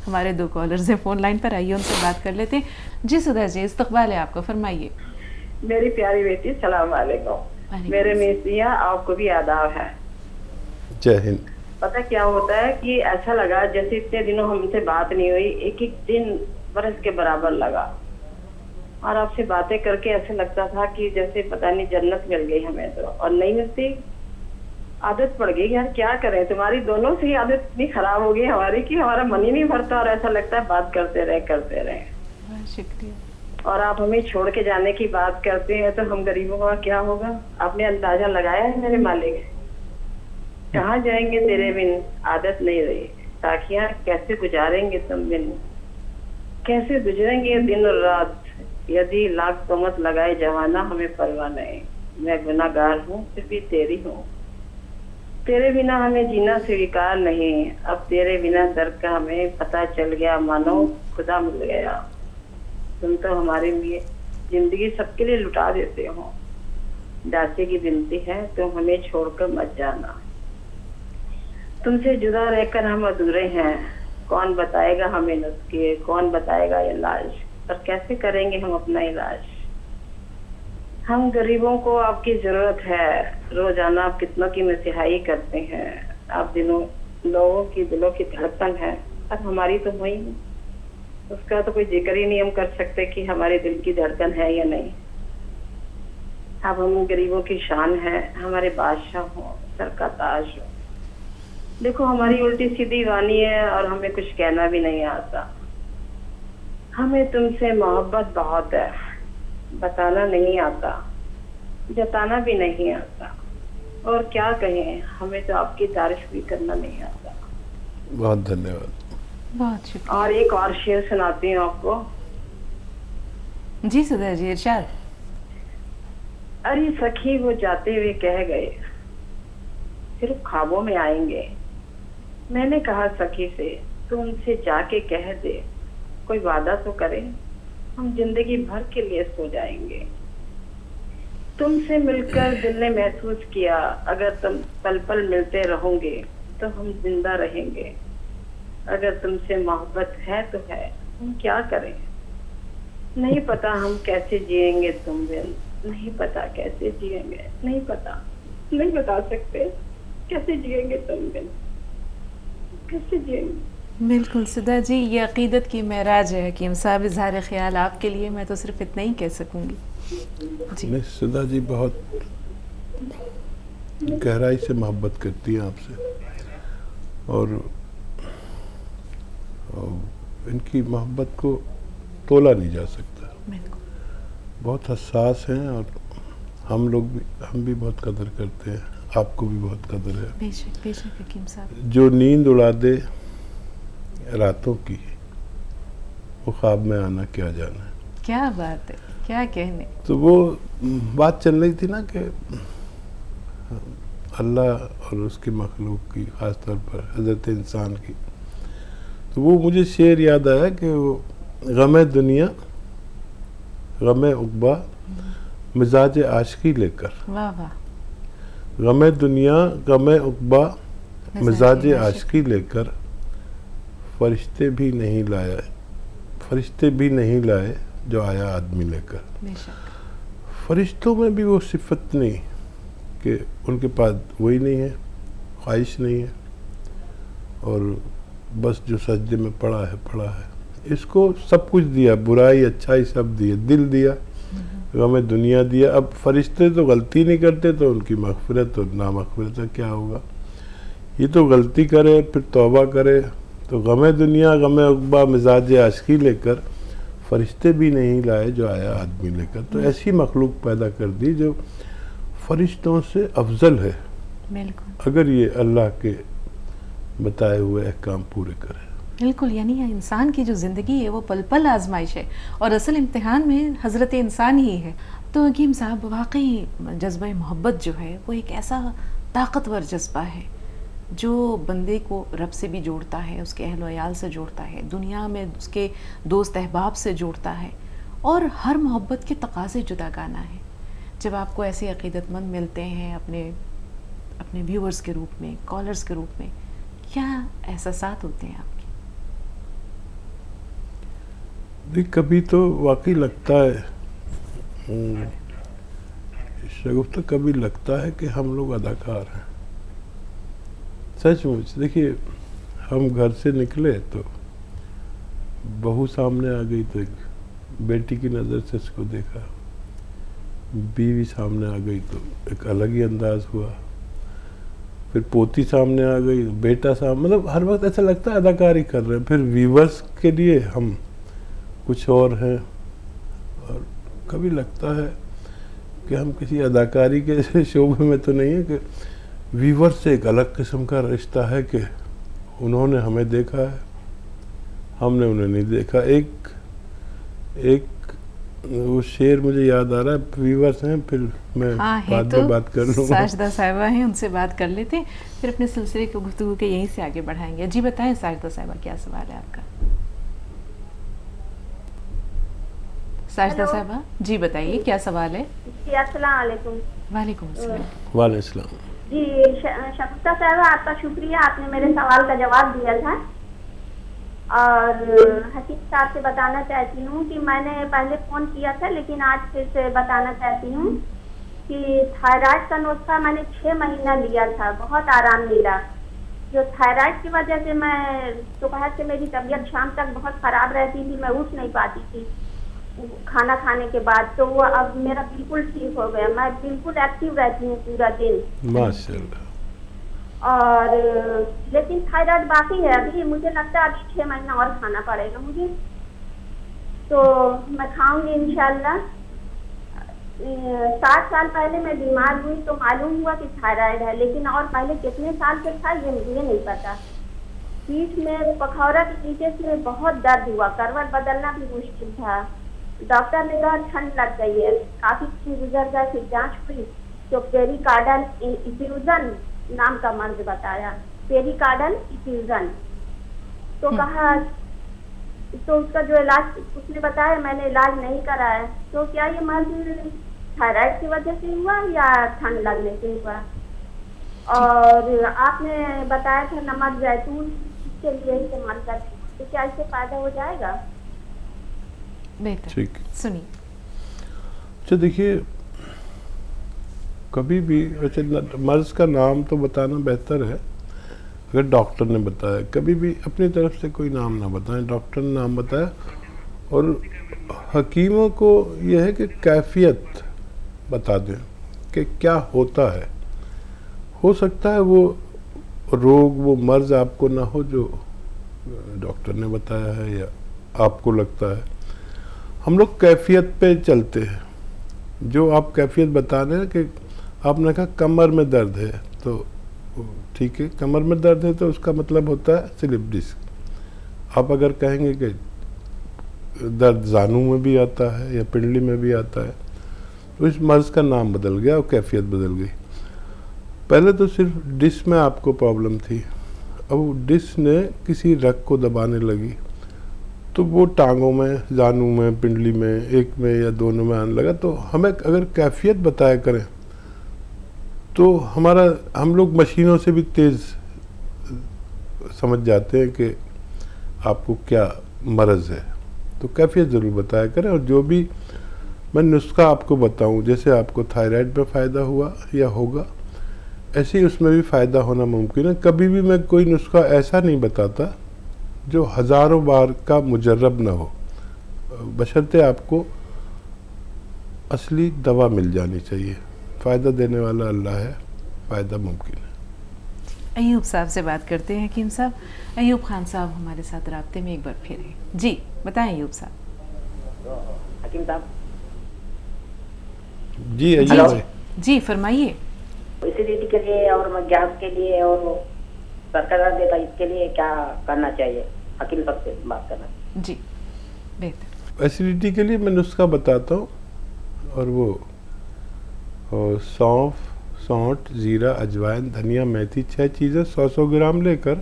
हमारे 2 कॉलर्स हैं phone line पर, आइए उनसे बात कर लेते हैं। जी सुधा जी, इस्तक़बाल है आपका, फरमाइए। मेरी प्यारी बेटी, सलाम वालेकुम। मेरे मिसिया आपको भी आदाब है। जय हिंद। पता क्या होता है कि ऐसा लगा जैसे इतने दिनों हमसे बात नहीं हुई, एक एक दिन बरस के बराबर लगा, और आपसे बातें करके ऐसा लगता था कि जैसे पता नहीं जन्नत मिल गई हमें। तो और नहीं मिलती, आदत पड़ गई यार, क्या करें। तुम्हारी दोनों से ही आदत इतनी खराब हो गई हमारी कि हमारा मन ही नहीं भरता, और ऐसा लगता है बात करते रहे। शुक्रिया। और आप हमें छोड़ के जाने की बात करते हैं तो हम गरीबों का क्या होगा? आपने अंदाजा लगाया है मेरे मालिक? कहाँ जाएंगे तेरे बिन, आदत नहीं रही। ताकिया कैसे गुजारेंगे तुम बिन, कैसे गुजरेंगे दिन और रात। यदि लाख तोमत लगाए जवाना, हमें परवाह नहीं। मैं गुनाहगार हूँ, फिर भी तेरी हूँ। तेरे बिना हमें जीना स्वीकार नहीं। अब तेरे बिना दर्द का हमें पता चल गया, मानो खुदा मिल गया। तुम तो हमारे लिए जिंदगी सबके लिए लुटा देते हो। दासी की विनती है, तुम हमें छोड़कर मत जाना। तुमसे जुदा रहकर हम अधूरे हैं। कौन बताएगा हमें नुस्खे, कौन बताएगा इलाज, और कैसे करेंगे हम अपना इलाज। हम गरीबों को आपकी जरूरत है। रोजाना आप कितनों की मसीहाई करते हैं। आप लोगों की दिलों की धड़कन है, और हमारी तो हुई नहीं। उसका तो कोई जिक्र ही नहीं हम कर सकते कि हमारे दिल की धड़कन है या नहीं। अब हम गरीबों की शान है, हमारे बादशाह हो, सर का ताज हो। देखो हमारी उल्टी सीधी वाणी है, और हमें कुछ कहना भी नहीं आता। हमें तुमसे मोहब्बत बहुत है, बताना नहीं आता, जताना भी नहीं आता। और क्या कहें, हमें तो आपकी तारीफ भी करना नहीं आता। बहुत धन्यवाद। बहुत शुक्रिया। और एक और शेर सुनाती हूँ आपको। जी सुधा जी, इरशाद। अरे सखी वो जाते हुए कह गए, सिर्फ ख्वाबों में आएंगे। मैंने कहा सखी से, तू उनसे जाके कह दे, कोई वादा तो करे, हम जिंदगी भर के लिए सो जाएंगे। तुमसे मिलकर दिल ने महसूस किया, अगर तुम पल पल मिलते रहोगे तो हम जिंदा रहेंगे। अगर तुमसे मोहब्बत है तो है, हम क्या करें। नहीं पता हम कैसे जिएंगे तुम बिन, नहीं पता कैसे जिएंगे, नहीं पता, नहीं बता सकते कैसे जिएंगे तुम बिन, कैसे जिएंगे। बिल्कुल सुधा जी, ये अकीदत की महराज है हकीम साहब। इज़हार ख्याल आपके लिए, मैं तो सिर्फ इतना ही कह सकूंगी। जी नहीं, सुधा जी बहुत गहराई से मोहब्बत करती हैं आपसे, और इनकी मोहब्बत को तोला नहीं जा सकता। बहुत हसास हैं, और हम भी बहुत कदर करते हैं। आपको भी बहुत कदर है। बेशक बेशक हकीम साहब। जो नींद उड़ा दे रातों की, वो ख्वाब में आना क्या जाना है। क्या बात है, क्या कहने। तो वो बात चल रही थी ना कि अल्लाह और उसकी मखलूक की, ख़ास तौर पर हज़रत इंसान की, तो वो मुझे शेर याद आया कि वो गम दुनिया गम उक़बा मिजाज आशिकी लेकर। वाह वाह। गम दुनिया गम उक़बा मिजाज आशिकी लेकर, फरिश्ते भी नहीं लाए जो आया आदमी लेकर। फरिश्तों में भी वो सिफत नहीं कि उनके पास वही नहीं है, ख्वाहिश नहीं है, और बस जो सजदे में पड़ा है। इसको सब कुछ दिया, बुराई अच्छाई सब दिया, दिल दिया, गम दुनिया दिया। अब फरिश्ते तो गलती नहीं करते, तो उनकी मग़फ़िरत और नामग़फ़िरत का क्या होगा। ये तो गलती करे फिर तौबा करे। तो गम दुनिया गम उक़बा मिजाज आशिकी लेकर, फरिश्ते भी नहीं लाए जो आया आदमी लेकर। तो ऐसी मखलूक पैदा कर दी जो फरिश्तों से अफजल है, अगर ये अल्लाह के बताए हुए अहकाम पूरे करे। बिल्कुल, यानी इंसान की जो ज़िंदगी है वो पल पल आजमाइश है, और असल इम्तिहान में हज़रत इंसान ही है। तो हकीम साहब, वाकई जज्बा मोहब्बत जो है वो एक ऐसा ताकतवर जज्बा है जो बंदे को रब से भी जोड़ता है, उसके अहल व अयाल से जोड़ता है, दुनिया में उसके दोस्त अहबाब से जोड़ता है, और हर मोहब्बत के तकाज़े जुदागाना है। जब आपको ऐसे अक़ीदतमंद मिलते हैं अपने व्यूअर्स के रूप में, कॉलर्स के रूप में, क्या एहसासात होते हैं आपके? देख कभी तो वाकई लगता है शगुफ्ता, कभी लगता है कि हम लोग अदाकार हैं सचमुच। देखिए हम घर से निकले तो बहू सामने आ गई तो एक बेटी की नज़र से उसको देखा, बीवी सामने आ गई तो एक अलग ही अंदाज हुआ, फिर पोती सामने आ गई, बेटा सामने, मतलब हर वक्त ऐसा लगता है अदाकारी कर रहे हैं। फिर व्यूवर्स के लिए हम कुछ और हैं, और कभी लगता है कि हम किसी अदाकारी के शोबे में तो नहीं है कि व्यूवर से एक अलग किस्म का रिश्ता है कि उन्होंने हमें देखा है, हमने उन्हें नहीं देखा। एक वो शेर मुझे याद आ रहा है, व्यूवर्स हैं, फिर मैं बाद में बात कर लूँगा। साजिदा साहिबा हैं, उनसे बात कर लेते हैं, फिर अपने सिलसिले को गुफ्तगू के यहीं से आगे बढ़ाएंगे। जी बताएं साजिदा साहिबा, क्या सवाल है आपका? साजिदा साहिबा जी बताइए, क्या सवाल है? जी अस्सलाम वालेकुम। वालेकुम अस्सलाम। वालेकुम अस्सलाम। जी शगुफ्ता साहिबा, आपका शुक्रिया, आपने मेरे सवाल का जवाब दिया था। और हकीम साहब से बताना चाहती हूँ कि मैंने पहले फ़ोन किया था, लेकिन आज फिर से बताना चाहती हूँ कि थायराइड का नुस्खा मैंने 6 महीना लिया था, बहुत आराम मिला। जो थायराइड की वजह से मैं दोपहर से मेरी तबीयत शाम तक बहुत ख़राब रहती थी, मैं उठ नहीं पाती थी खाना खाने के बाद, तो वो अब मेरा बिल्कुल ठीक हो गया, मैं बिल्कुल एक्टिव रहती हूँ पूरा दिन माशाल्लाह। और लेकिन थायराइड बाकी है अभी, मुझे लगता है अभी 6 महीना और खाना पड़ेगा मुझे, तो मैं खाऊंगी इंशाल्लाह। 7 साल पहले मैं बीमार हुई तो मालूम हुआ कि थायराइड है, लेकिन और पहले कितने साल से था ये मुझे नहीं पता। पीठ में पखौरा के नीचे से बहुत दर्द हुआ, करवट बदलना भी मुश्किल था। डॉक्टर ने कहा ठंड लग गई है, काफी दिन गुजर गए, फिर जांच हुई तो पेरिकार्डल इफ्यूजन नाम का मर्ज बताया, पेरिकार्डल इफ्यूजन। तो कहा, तो उसका जो इलाज उसने बताया, मैंने इलाज नहीं कराया। तो क्या ये मर्ज थायराइड की वजह से हुआ या ठंड लगने से हुआ? और आपने बताया था नमक जैतून के लिए इस्तेमाल करते, तो क्या इससे फायदा हो जाएगा? बेहतर, ठीक, सुनिए। अच्छा देखिए, कभी भी वैसे मर्ज़ का नाम तो बताना बेहतर है अगर डॉक्टर ने बताया, कभी भी अपनी तरफ से कोई नाम ना बताएं, डॉक्टर ने नाम बताया। और हकीमों को यह है कि कैफियत बता दें कि क्या होता है। हो सकता है वो रोग, वो मर्ज़ आपको ना हो जो डॉक्टर ने बताया है या आपको लगता है। हम लोग कैफियत पे चलते हैं, जो आप कैफियत बता रहे हैं कि आपने कहा कमर में दर्द है, तो ठीक है, कमर में दर्द है तो उसका मतलब होता है स्लिप डिस्क। आप अगर कहेंगे कि दर्द जानू में भी आता है या पिंडली में भी आता है, तो इस मर्ज़ का नाम बदल गया और कैफियत बदल गई। पहले तो सिर्फ डिस्क में आपको प्रॉब्लम थी, अब डिस्क ने किसी रग को दबाने लगी तो वो टांगों में, जानू में, पिंडली में, एक में या दोनों में आने लगा। तो हमें अगर कैफियत बताया करें तो हम लोग मशीनों से भी तेज़ समझ जाते हैं कि आपको क्या मर्ज़ है। तो कैफियत ज़रूर बताया करें, और जो भी मैं नुस्खा आपको बताऊं, जैसे आपको थायराइड में फ़ायदा हुआ या होगा, ऐसे ही उसमें भी फ़ायदा होना मुमकिन है। कभी भी मैं कोई नुस्खा ऐसा नहीं बताता जो हज़ारों बार का मुजर्रब ना हो, बशर्ते आपको असली दवा मिल जानी चाहिए। फ़ायदा देने वाला अल्लाह है, फ़ायदा मुमकिन है। अयूब साहब से बात करते हैं। हकीम साहब, अयूब खान साहब हमारे साथ राब्ते में एक बार फिर हैं। जी बताएं अयूब साहब। हकीम साहब जी अयूब भाई जी फरमाइए। एसिडिटी के लिए और गैस के लिए और सरकार देता, इसके लिए क्या करना चाहिए? हकीम साहब से बात करना। जी बेहतर। एसिडिटी के लिए मैं नुस्खा बताता हूँ, और वो सौंफ, सौंठ, ज़ीरा, अजवाइन, धनिया, मेथी, 6 चीज़ें 100-100 ग्राम लेकर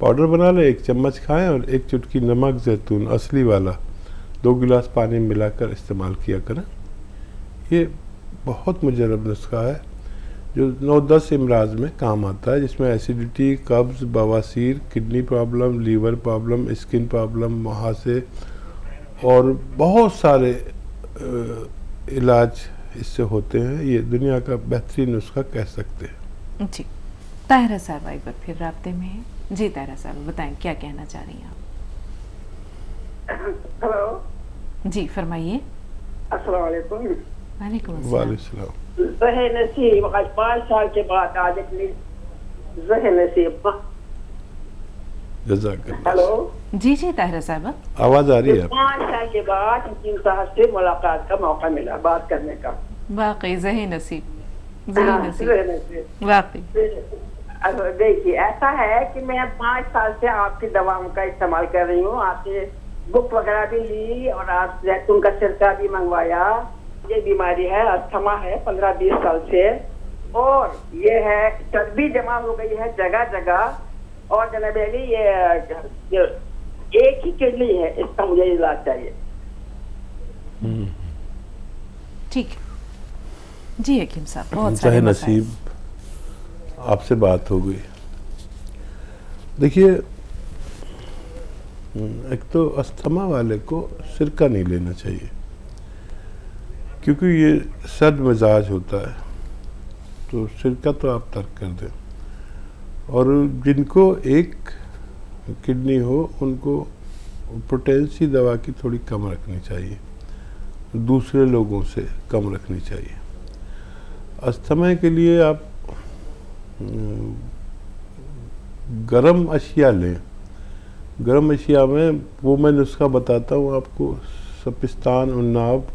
पाउडर बना लें, 1 चम्मच खाएं, और 1 चुटकी नमक जैतून असली वाला 2 गिलास पानी में मिलाकर इस्तेमाल किया करें। ये बहुत मुजर्रब नुस्खा है जो 9-10 इमराज में काम आता है, जिसमें एसिडिटी, कब्ज़, बवासीर, kidney problem, liver problem, skin problem, मुहासे, और बहुत सारे इलाज इससे होते हैं। ये दुनिया का बेहतरीन नुस्खा कह सकते हैं। जी, ताहिरा साहबा एक बार फिर राब्ते में है। जी ताहिरा साहबा बताएं क्या कहना चाह रही हैं आप? हेलो जी फरमाइए। अस्सलाम वालेकुम। वालेकुम अस्सलाम। वालेकुम। ज़हे नसीब आज 5 साल के बाद आज अपनी ज़हे नसीब। जज़ाकल्लाह। हेलो जी जी ताहिरा साहबा। आवाज़ आ रही है? 5 साल के बाद हकीम साहब से मुलाकात का मौका मिला बात करने का। वाकई ज़हे नसीब, ज़हे हाँ, नसीब ज़हे नसीब। वाकई। देखिए ऐसा है कि मैं 5 साल से आपकी दवाओं का इस्तेमाल कर रही हूँ। आपसे बुक वगैरह भी ली और आप जैतून का सिरका भी मंगवाया। ये बीमारी है, अस्थमा है 15-20 साल से, और ये है चर्बी जमा हो गई है जगह जगह, और जनाब अली ये एक ही किडनी है, इसका मुझे इलाज चाहिए। ठीक है जी हकीम साहब, बहुत ज़हे सारे मसाइल। नसीब आपसे बात हो गई। देखिए, एक तो अस्थमा वाले को सिरका नहीं लेना चाहिए, क्योंकि ये सर्द मिजाज होता है, तो सिरका तो आप तर्क कर दें। और जिनको एक किडनी हो उनको पोटेंसी दवा की थोड़ी कम रखनी चाहिए, दूसरे लोगों से कम रखनी चाहिए। अस्थमा के लिए आप गरम अशिया लें। गरम अशिया में वो मैं नुस्खा बताता हूँ आपको। सपिस्तान, उन्नाब,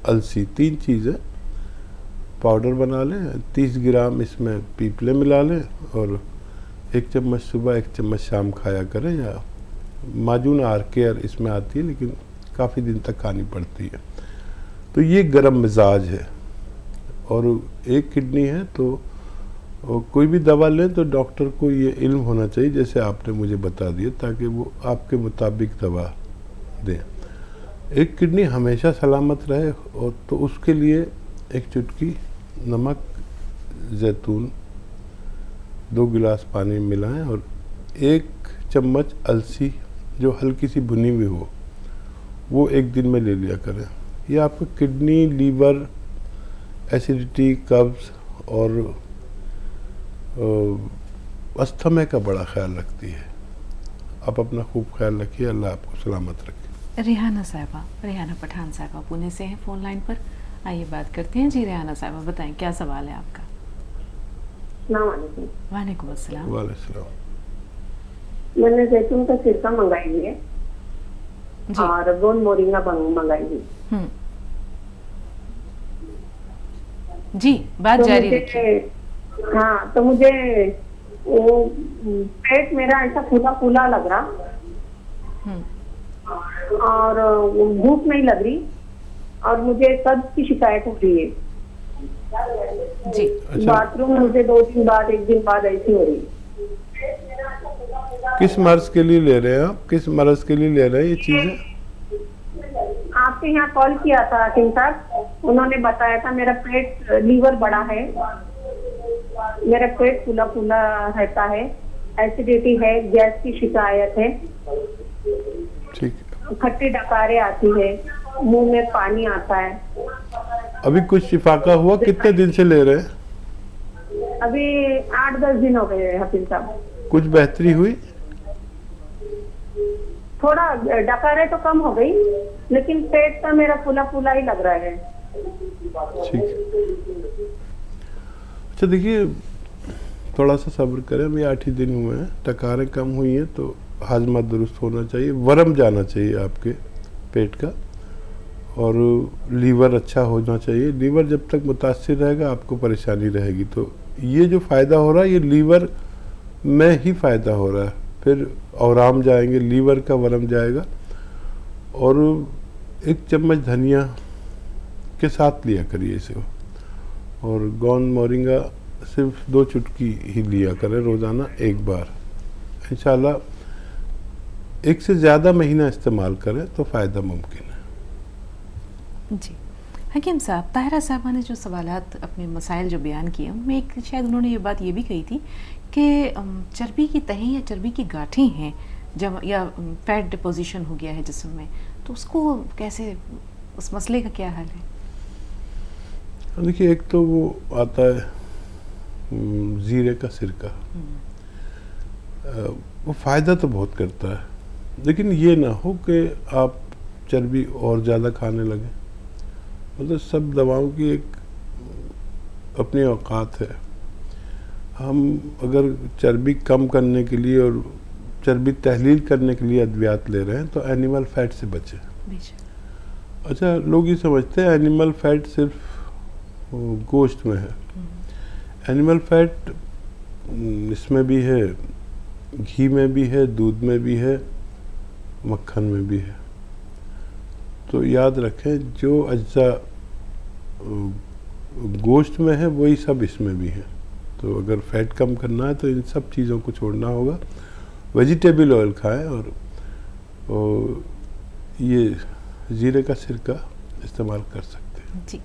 अलसी, 3 चीज़ें पाउडर बना लें। 30 ग्राम इसमें पीपले मिला लें और 1 चम्मच सुबह 1 चम्मच शाम खाया करें। या माजून आर केयर इसमें आती है, लेकिन काफ़ी दिन तक खानी पड़ती है। तो ये गरम मिजाज है। और एक किडनी है तो कोई भी दवा लें तो डॉक्टर को ये इल्म होना चाहिए, जैसे आपने मुझे बता दिया, ताकि वो आपके मुताबिक दवा दें। एक किडनी हमेशा सलामत रहे और तो उसके लिए 1 चुटकी नमक, जैतून, 2 गिलास पानी मिलाएं और 1 चम्मच अलसी जो हल्की सी भुनी हुई हो वो 1 दिन में ले लिया करें। ये आपको किडनी, लीवर, एसिडिटी, कब्ज़ और अस्थमा का बड़ा ख्याल रखती है। आप अपना खूब ख्याल रखिए, अल्लाह आपको सलामत रखे। रेहाना साहबा, रेहाना पठान साहबा पुणे से हैं फ़ोन लाइन पर। आइए बात करते हैं। जी रेहाना साहबा बताएं क्या सवाल है आपका? अस्सलाम वालेकुम। वालेकुम अस्सलाम। वालेकुम। मैंने जैतून का सिरका मंगाई हुई है जी। और गोंद मोरिंगा मंगाई हुई। जी बात तो जारी मुझे- रखिए। हाँ, तो मुझे वो पेट मेरा ऐसा फूला फूला लग रहा और भूख नहीं लग रही और मुझे कब्ज की शिकायत हो रही है। जी अच्छा, बाथरूम मुझे 2 दिन बाद, 1 दिन बाद ऐसी हो रही। किस मर्ज के लिए ले रहे हैं आप? किस मर्ज के लिए ले रहे हैं ये चीज़ें? आपके यहाँ कॉल किया था हकीम साहब, उन्होंने बताया था मेरा पेट, लीवर बड़ा है, मेरा पेट फूला फूला रहता है, एसिडिटी है, गैस की शिकायत है, ठीक है। खट्टी डकारें आती है, मुंह में पानी आता है। अभी कुछ शिफाका हुआ? कितने दिन से ले रहे हैं? अभी 8-10 दिन हो गए हकीम साहब। कुछ बेहतरी हुई? थोड़ा डकारें तो कम हो गई, लेकिन पेट का मेरा फूला फूला ही लग रहा है। ठीक है। अच्छा देखिए, थोड़ा सा सब्र करें। अभी 8 ही दिन हुए हैं, टकारें कम हुई हैं तो हाजमा दुरुस्त होना चाहिए, वरम जाना चाहिए आपके पेट का, और लीवर अच्छा होना चाहिए। लीवर जब तक मुतासिर रहेगा आपको परेशानी रहेगी। तो ये जो फ़ायदा हो रहा है ये लीवर में ही फ़ायदा हो रहा है, फिर औराम जाएंगे, लीवर का वरम जाएगा। और 1 चम्मच धनिया के साथ लिया करिए इसे, और गोंद मोरिंगा सिर्फ 2 चुटकी ही लिया करें रोज़ाना 1 बार। इंशाल्लाह 1 से ज़्यादा महीना इस्तेमाल करें तो फ़ायदा मुमकिन है। जी हकीम साहब, ताहिरा साहबा ने जो सवालात, अपने मसाइल जो बयान किए, उनमें एक शायद उन्होंने ये बात ये भी कही थी कि चर्बी की तहें या चर्बी की गांठें हैं जब या फैट डिपोजिशन हो गया है जिस्म में, तो उसको कैसे, उस मसले का क्या हल है? देखिए, एक तो वो आता है जीरे का सिरका, वो फ़ायदा तो बहुत करता है, लेकिन ये ना हो कि आप चर्बी और ज़्यादा खाने लगें। मतलब सब दवाओं की एक अपनी औकात है। हम अगर चर्बी कम करने के लिए और चर्बी तहलील करने के लिए अद्वियात ले रहे हैं तो एनिमल फैट से बचें। अच्छा, लोग ये समझते हैं एनिमल फैट सिर्फ गोश्त में है। एनिमल फैट इसमें भी है, घी में भी है, दूध में भी है, मक्खन में भी है। तो याद रखें, जो अज्जा गोश्त में है वही सब इसमें भी है। तो अगर फैट कम करना है तो इन सब चीज़ों को छोड़ना होगा। वेजिटेबल ऑयल खाएं और ये जीरे का सिरका इस्तेमाल कर सकते हैं। जी,